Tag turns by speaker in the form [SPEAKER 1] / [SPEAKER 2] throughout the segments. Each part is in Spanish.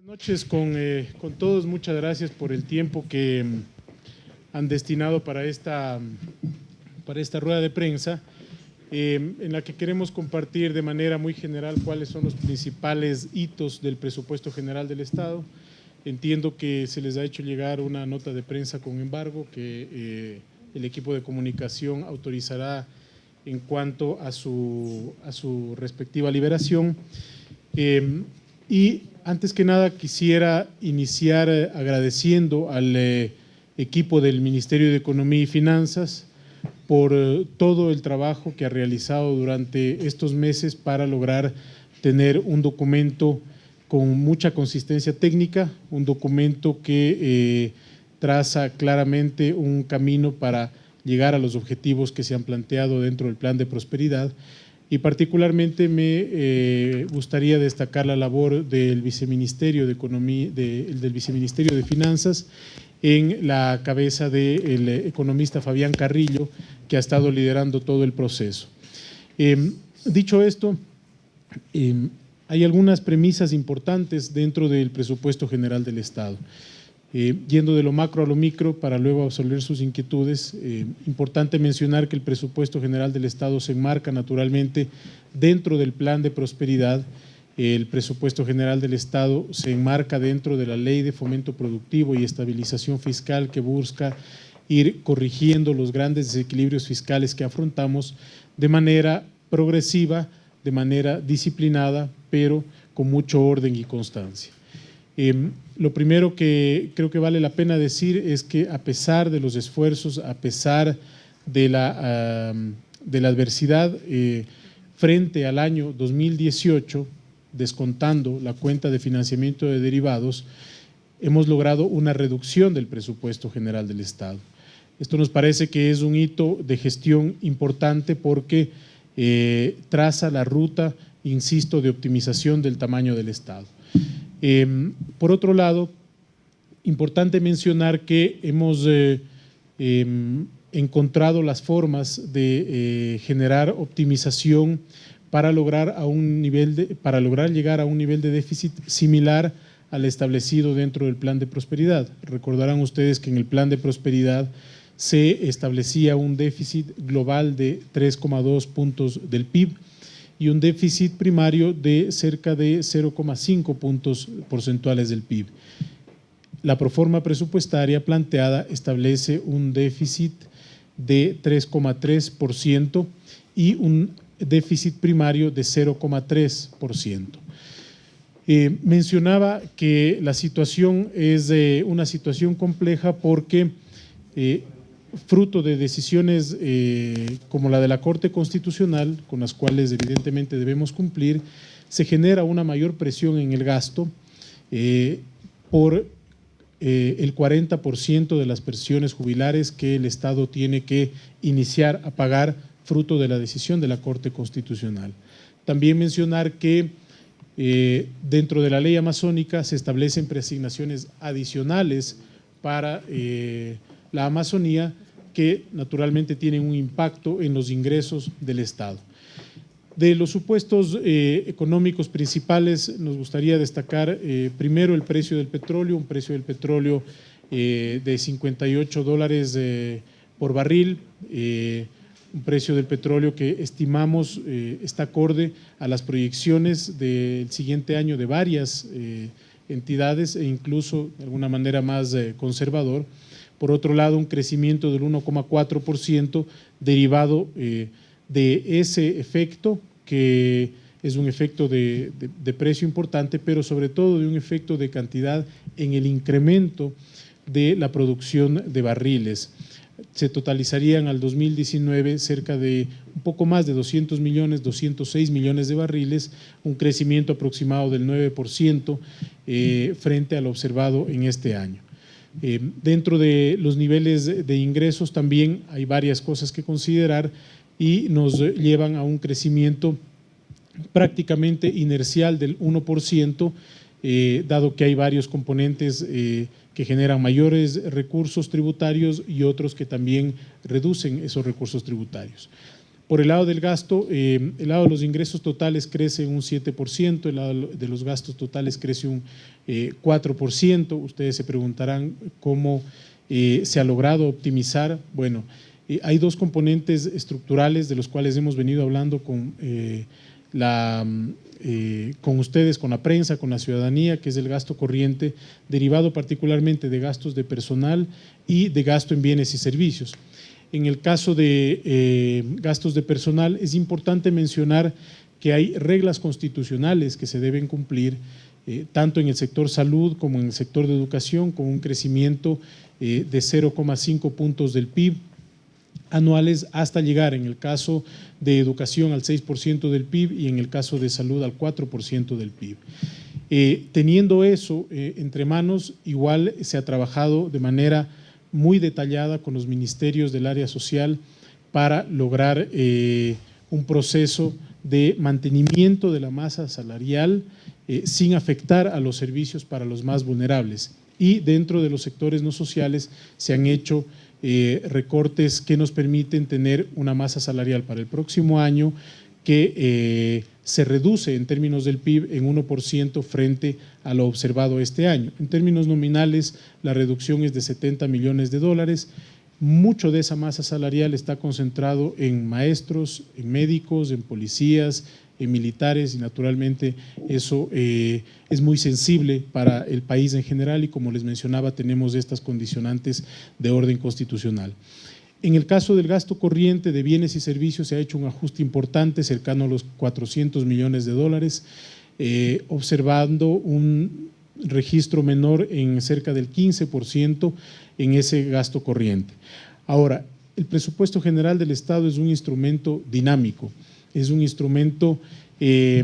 [SPEAKER 1] Buenas noches con todos, muchas gracias por el tiempo que han destinado para esta rueda de prensa, en la que queremos compartir de manera muy general cuáles son los principales hitos del presupuesto general del Estado. Entiendo que se les ha hecho llegar una nota de prensa con embargo que el equipo de comunicación autorizará en cuanto a su respectiva liberación. Y antes que nada quisiera iniciar agradeciendo al equipo del Ministerio de Economía y Finanzas por todo el trabajo que ha realizado durante estos meses para lograr tener un documento con mucha consistencia técnica, un documento que traza claramente un camino para llegar a los objetivos que se han planteado dentro del Plan de Prosperidad. Y particularmente me gustaría destacar la labor del Viceministerio de Economía, del Viceministerio de Finanzas, en la cabeza del economista Fabián Carrillo, que ha estado liderando todo el proceso. Dicho esto, hay algunas premisas importantes dentro del presupuesto general del Estado. Yendo de lo macro a lo micro para luego absolver sus inquietudes, importante mencionar que el presupuesto general del Estado se enmarca naturalmente dentro del Plan de Prosperidad. El presupuesto general del Estado se enmarca dentro de la Ley de Fomento Productivo y Estabilización Fiscal, que busca ir corrigiendo los grandes desequilibrios fiscales que afrontamos de manera progresiva, de manera disciplinada, pero con mucho orden y constancia. Lo primero que creo que vale la pena decir es que a pesar de los esfuerzos, a pesar de la adversidad frente al año 2018, descontando la cuenta de financiamiento de derivados, hemos logrado una reducción del presupuesto general del Estado. Esto nos parece que es un hito de gestión importante porque traza la ruta, insisto, de optimización del tamaño del Estado. Por otro lado, importante mencionar que hemos encontrado las formas de generar optimización para lograr llegar a un nivel de déficit similar al establecido dentro del Plan de Prosperidad. Recordarán ustedes que en el Plan de Prosperidad se establecía un déficit global de 3,2 puntos del PIB y un déficit primario de cerca de 0,5 puntos porcentuales del PIB. La proforma presupuestaria planteada establece un déficit de 3,3% y un déficit primario de 0,3%. Mencionaba que la situación es una situación compleja porque fruto de decisiones como la de la Corte Constitucional, con las cuales evidentemente debemos cumplir, se genera una mayor presión en el gasto por el 40% de las pensiones jubilares que el Estado tiene que iniciar a pagar fruto de la decisión de la Corte Constitucional. También mencionar que dentro de la ley amazónica se establecen preasignaciones adicionales para la Amazonía, que naturalmente tienen un impacto en los ingresos del Estado. De los supuestos económicos principales nos gustaría destacar primero el precio del petróleo, un precio del petróleo de $58 por barril, un precio del petróleo que estimamos está acorde a las proyecciones del siguiente año de varias entidades e incluso de alguna manera más conservador. Por otro lado, un crecimiento del 1,4% derivado de ese efecto, que es un efecto de precio importante, pero sobre todo de un efecto de cantidad en el incremento de la producción de barriles. Se totalizarían al 2019 cerca de un poco más de 200 millones, 206 millones de barriles, un crecimiento aproximado del 9% frente al observado en este año. Dentro de los niveles de ingresos también hay varias cosas que considerar y nos llevan a un crecimiento prácticamente inercial del 1%, dado que hay varios componentes que generan mayores recursos tributarios y otros que también reducen esos recursos tributarios. Por el lado del gasto, el lado de los ingresos totales crece un 7%, el lado de los gastos totales crece un 4%. Ustedes se preguntarán cómo se ha logrado optimizar. Bueno, hay dos componentes estructurales de los cuales hemos venido hablando con ustedes, con la prensa, con la ciudadanía, que es el gasto corriente, derivado particularmente de gastos de personal y de gasto en bienes y servicios. En el caso de gastos de personal, es importante mencionar que hay reglas constitucionales que se deben cumplir, tanto en el sector salud como en el sector de educación, con un crecimiento de 0,5 puntos del PIB anuales, hasta llegar en el caso de educación al 6% del PIB y en el caso de salud al 4% del PIB. Teniendo eso entre manos, igual se ha trabajado de manera muy detallada con los ministerios del área social para lograr un proceso de mantenimiento de la masa salarial sin afectar a los servicios para los más vulnerables. Y dentro de los sectores no sociales se han hecho recortes que nos permiten tener una masa salarial para el próximo año que se reduce en términos del PIB en 1% frente a lo observado este año. En términos nominales, la reducción es de $70 millones. Mucho de esa masa salarial está concentrado en maestros, en médicos, en policías, en militares, y naturalmente eso es muy sensible para el país en general, y como les mencionaba, tenemos estas condicionantes de orden constitucional. En el caso del gasto corriente de bienes y servicios se ha hecho un ajuste importante, cercano a los $400 millones, observando un registro menor en cerca del 15% en ese gasto corriente. Ahora, el presupuesto general del Estado es un instrumento dinámico, es un instrumento que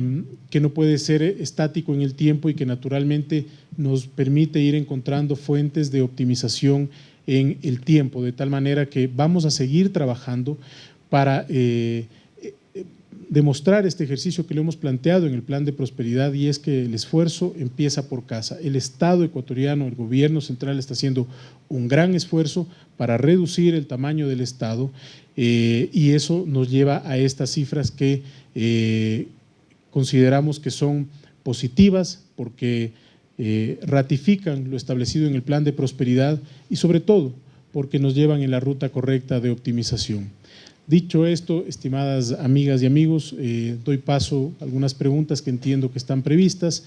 [SPEAKER 1] no puede ser estático en el tiempo y que naturalmente nos permite ir encontrando fuentes de optimización en el tiempo, de tal manera que vamos a seguir trabajando para demostrar este ejercicio que lo hemos planteado en el Plan de Prosperidad, y es que el esfuerzo empieza por casa. El Estado ecuatoriano, el gobierno central está haciendo un gran esfuerzo para reducir el tamaño del Estado y eso nos lleva a estas cifras que consideramos que son positivas porque ratifican lo establecido en el Plan de Prosperidad y sobre todo porque nos llevan en la ruta correcta de optimización. Dicho esto, estimadas amigas y amigos, doy paso a algunas preguntas que entiendo que están previstas,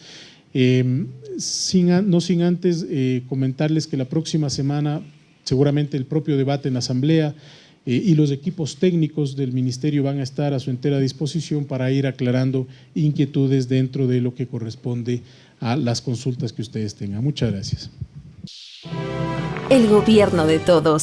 [SPEAKER 1] no sin antes comentarles que la próxima semana seguramente el propio debate en la Asamblea y los equipos técnicos del Ministerio van a estar a su entera disposición para ir aclarando inquietudes dentro de lo que corresponde a las consultas que ustedes tengan. Muchas gracias.
[SPEAKER 2] El gobierno de todos.